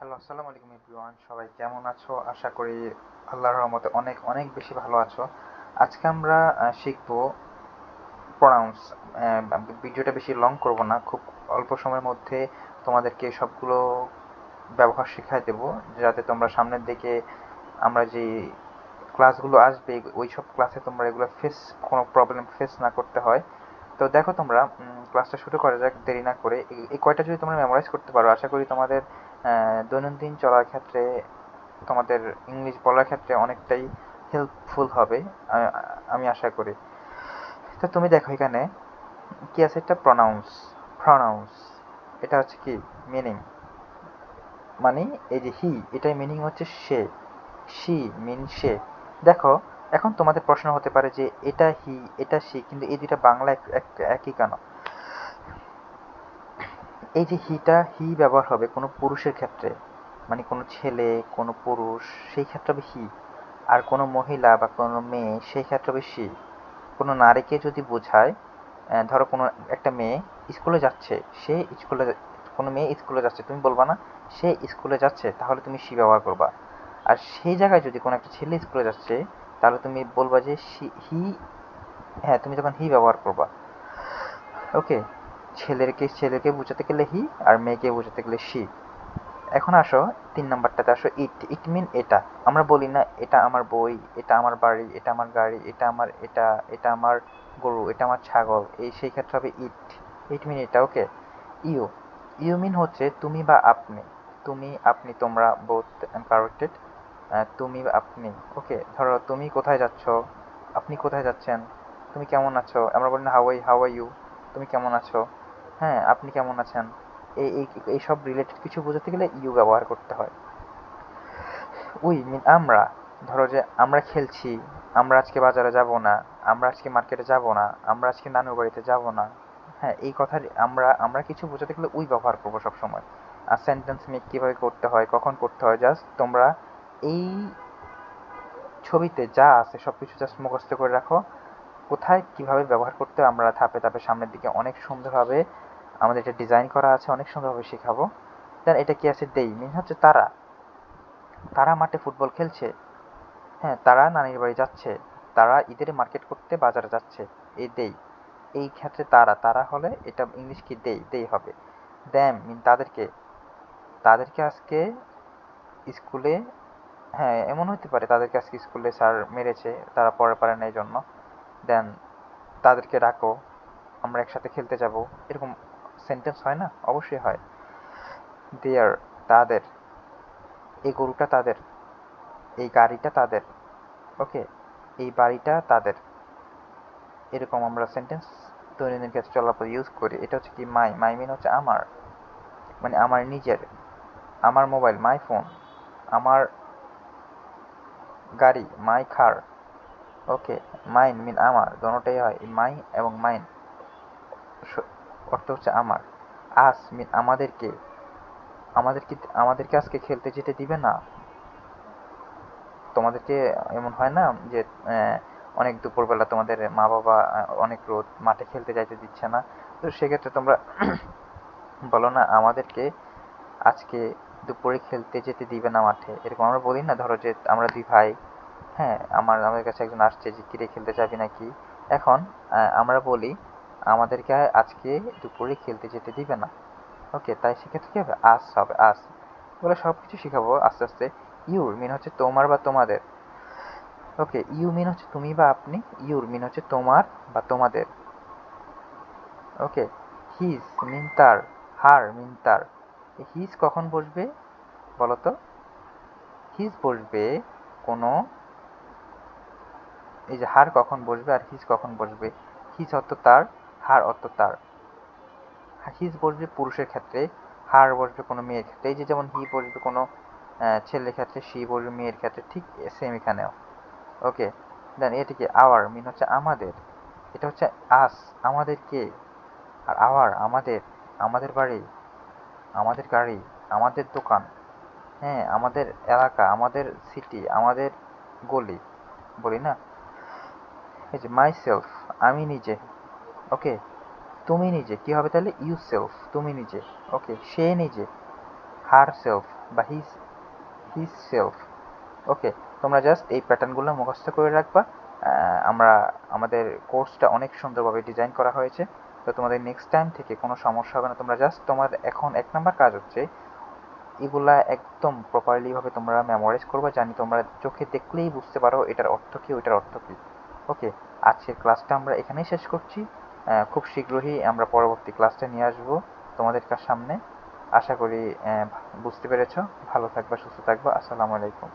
Hello, আসসালামু আলাইকুম everyone. সবাই কেমন আছো? আশা করি আল্লাহর রহমতে অনেক অনেক বেশি ভালো আছো। আজকে আমরা শিখবো প্রনাউন্স। ভিডিওটা বেশি লং করব না, খুব অল্প সময়ের মধ্যে তোমাদেরকে সবগুলো ব্যবহার শেখায় দেবো, যাতে তোমরা সামনের দিকে আমরা যে ক্লাসগুলো আসবে ওই সব ক্লাসে তোমরা এগুলো কোনো প্রবলেম ফেস না করতে হয়। তো দেখো, তোমরা ক্লাসটা শুরু করা যাক দেরি না করে। এই কয়টা যদি তোমরা মেমোরাইজ করতে পারো, আশা করি তোমাদের দৈনন্দিন চলার ক্ষেত্রে, তোমাদের ইংলিশ বলার ক্ষেত্রে অনেকটাই হেল্পফুল হবে। আমি আশা করি। তো তুমি দেখো এখানে কি আছে, একটা প্রনাউন্স। প্রনাউন্স এটা হচ্ছে কি মিনিং, মানে এই যে হি, এটার মিনিং হচ্ছে সে। শি মিন সে। দেখো, এখন তোমাদের প্রশ্ন হতে পারে যে এটা হি, এটা সি, কিন্তু এই দুইটা বাংলা একই কেন? এই যে হি ব্যবহার হবে কোনো পুরুষের ক্ষেত্রে, মানে কোনো ছেলে, কোনো পুরুষ, সেই ক্ষেত্রে হবে হি। আর কোনো মহিলা বা কোনো মেয়ে, সেই ক্ষেত্রে হবে সি। কোনো নারীকে যদি বোঝায়, ধরো কোনো একটা মেয়ে স্কুলে যাচ্ছে, সে স্কুলে, কোনো মেয়ে স্কুলে যাচ্ছে, তুমি বলবা না সে স্কুলে যাচ্ছে, তাহলে তুমি সি ব্যবহার করবা। আর সেই জায়গায় যদি কোনো একটা ছেলে স্কুলে যাচ্ছে, তাহলে তুমি বলবা যে হি। হ্যাঁ, তুমি তখন হি ব্যবহার করবা। ওকে, ছেলেকে বোঝাতে গেলে হি, আর মেয়েকে বোঝাতে গেলে সি। এখন আসো 3 নাম্বারটাতে আসো, ইট। ইট মিন এটা। আমরা বলি না এটা আমার বই, এটা আমার বাড়ি, এটা আমার গাড়ি, এটা আমার গরু, এটা আমার ছাগল, এই সেই ক্ষেত্রে হবে ইট। ইট মিন এটা। ওকে। ইউ। ইউ মিন হচ্ছে তুমি বা আপনি। তুমি, আপনি, তোমরা বোথ কারেক্টেড। তুমি বা আপনি। ওকে, ধরো তুমি কোথায় যাচ্ছ, আপনি কোথায় যাচ্ছেন, তুমি কেমন আছো, আমরা বলি না হাউ আর ইউ, তুমি কেমন আছো, হ্যাঁ আপনি কেমন আছেন। এই এই এইসব রিলেটেড কিছু বোঝাতে গেলে ইউ ব্যবহার করতে হয়। উই মিন আমরা। ধরো যে আমরা খেলছি, আমরা আজকে বাজারে যাব না, আমরা আজকে মার্কেটে যাব না, আমরা আজকে নানুর বাড়িতে যাব না। হ্যাঁ, এই কথার আমরা আমরা কিছু বোঝাতে গেলে উই ব্যবহার করবো সবসময়। আর সেন্টেন্স মেক কীভাবে করতে হয়, কখন করতে হয়, জাস্ট তোমরা এই ছবিতে যা আছে সব কিছু জাস্ট মুখস্থ করে রাখো। কোথায় কিভাবে ব্যবহার করতে হয় আমরা ধাপে ধাপে সামনের দিকে অনেক সুন্দরভাবে, আমাদের এটা ডিজাইন করা আছে, অনেক সুন্দরভাবে শেখাবো। দেন এটা কি আছে, দেই মিন হচ্ছে তারা। তারা মাঠে ফুটবল খেলছে, হ্যাঁ তারা নানির বাড়ি যাচ্ছে, তারা ঈদের মার্কেট করতে বাজারে যাচ্ছে। এই দেই, এই ক্ষেত্রে তারা, তারা হলে এটা ইংলিশ কি, দেই, দেই হবে। দ্যাম মিন তাদেরকে। তাদেরকে আজকে স্কুলে, হ্যাঁ এমন হতে পারে তাদেরকে আজকে স্কুলে স্যার মেরেছে, তারা পড়া পারে না এই জন্য। দেন তাদেরকে ডাকো, আমরা একসাথে খেলতে যাব। এরকম সেন্টেন্স হয় না? অবশ্যই হয়। দেয়ার, তাদের। এই গরুটা তাদের, এই গাড়িটা তাদের। ওকে, এই বাড়িটা তাদের। এরকম আমরা সেন্টেন্স দৈনন্দিন ক্ষেত্রে চলার পর ইউজ করি। এটা হচ্ছে কি, মাই। মাই মিন হচ্ছে আমার, মানে আমার নিজের। আমার মোবাইল, মাই ফোন। আমার গাড়ি, মাই কার। ওকে। মাইন মিন আমার, দোনোটাই হয়, মাই এবং মাইন অর্থ হচ্ছে আমার। আস মিন আমাদেরকে। আমাদেরকে, আমাদেরকে আজকে খেলতে যেতে দিবে না। তোমাদেরকে এমন হয় না যে অনেক দুপুরবেলা তোমাদের মা বাবা অনেক রোদ, মাঠে খেলতে যাইতে দিচ্ছে না, তো সেক্ষেত্রে তোমরা বলো না আমাদেরকে আজকে দুপুরে খেলতে যেতে দিবে না মাঠে, এরকম আমরা বলি না? ধরো যে আমরা দুই ভাই, হ্যাঁ আমাদের কাছে একজন আসছে যে কিরে খেলতে যাবি নাকি। এখন আমরা বলি আমাদেরকে আজকে দুপুরে খেলতে যেতে দিবে না। ওকে, তাই সেক্ষেত্রে কি হবে, আস হবে, আস। বলে সব কিছু শিখাবো আস্তে আস্তে। ইউর মিন হচ্ছে তোমার বা তোমাদের। ওকে, ইউ মিন হচ্ছে তুমি বা আপনি, ইউর মিন হচ্ছে তোমার বা তোমাদের। ওকে, হিজ মিন তার, হার মিন তার। হিজ কখন বসবে বলো তো? হিজ বসবে কোনো, এই যে হার কখন বসবে আর হিজ কখন বসবে। হিজ অর্থ তার, হার অর্থ তার। হিজ বসবে পুরুষের ক্ষেত্রে, হার বসবে কোনো মেয়ের ক্ষেত্রে। এই যে যেমন হি বসবে কোনো ছেলের ক্ষেত্রে, সি বসবে মেয়ের ক্ষেত্রে, ঠিক সেম এখানেও। ওকে, দেন এটা কি, আওয়ার মিন হচ্ছে আমাদের। এটা হচ্ছে আস, আমাদেরকে। আর আওয়ার আমাদের, আমাদের বাড়ি, আমাদের গাড়ি, আমাদের দোকান, হ্যাঁ আমাদের এলাকা, আমাদের সিটি, আমাদের গলি, বলি না? এই যে মাই সেলফ, আমি নিজে। ওকে, তুমি নিজে কি হবে তাহলে, ইউ সেলফ, তুমি নিজে। ওকে, সে নিজে, হার সেলফ, বা হিজ সেলফ। ওকে, তোমরা জাস্ট এই প্যাটার্নগুলো মুখস্থ করে রাখবা। আমরা আমাদের কোর্সটা অনেক সুন্দরভাবে ডিজাইন করা হয়েছে, তো তোমাদের নেক্সট টাইম থেকে কোনো সমস্যা হবে না। তোমরা জাস্ট তোমার এখন 1 নাম্বার কাজ হচ্ছে এগুলা একদম প্রপারলিভাবে তোমরা মেমোরাইজ করবা, জানি তোমরা চোখে দেখলেই বুঝতে পারো এটার অর্থ কী, ওইটার অর্থ কী। ওকে, আজকের ক্লাসটা আমরা এখানেই শেষ করছি। খুব শীঘ্রই আমরা পরবর্তী ক্লাসটা নিয়ে আসবো তোমাদের সামনে। আশা করি বুঝতে পেরেছো। ভালো থাকবা, সুস্থ থাকবা। আসসালামু আলাইকুম।